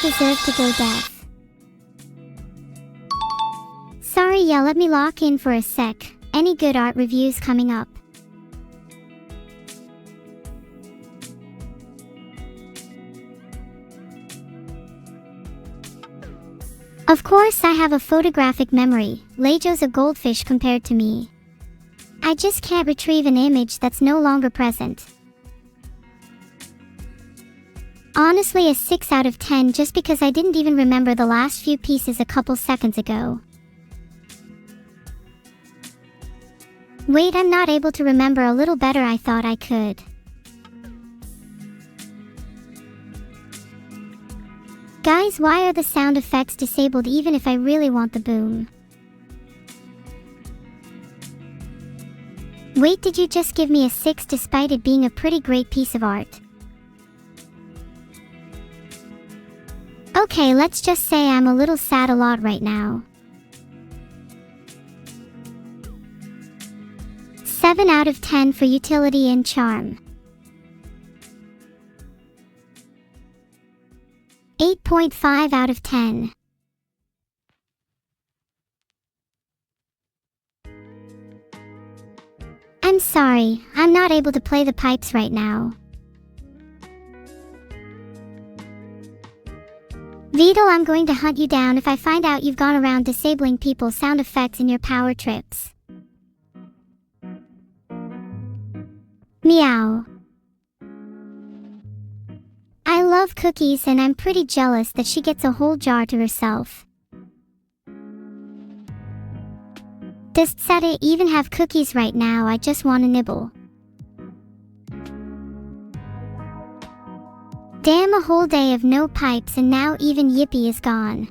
deserve to go deaf. Sorry, yeah, let me lock in for a sec. Any good art reviews coming up? Of course I have a photographic memory. Lejo's a goldfish compared to me. I just can't retrieve an image that's no longer present. Honestly, a 6 out of 10 just because I didn't even remember the last few pieces a couple seconds ago. Wait, I'm not able to remember a little better. I thought I could. Guys, why are the sound effects disabled even if I really want the boom? Wait, did you just give me a 6 despite it being a pretty great piece of art? Okay, let's just say I'm a little sad a lot right now. 7 out of 10 for utility and charm. 8.5 out of 10. I'm sorry, I'm not able to play the pipes right now. Beetle, I'm going to hunt you down if I find out you've gone around disabling people's sound effects in your power trips. Meow. I love cookies and I'm pretty jealous that she gets a whole jar to herself. Does Tsada even have cookies right now? I just want to nibble. Damn, a whole day of no pipes and now even Yippee is gone.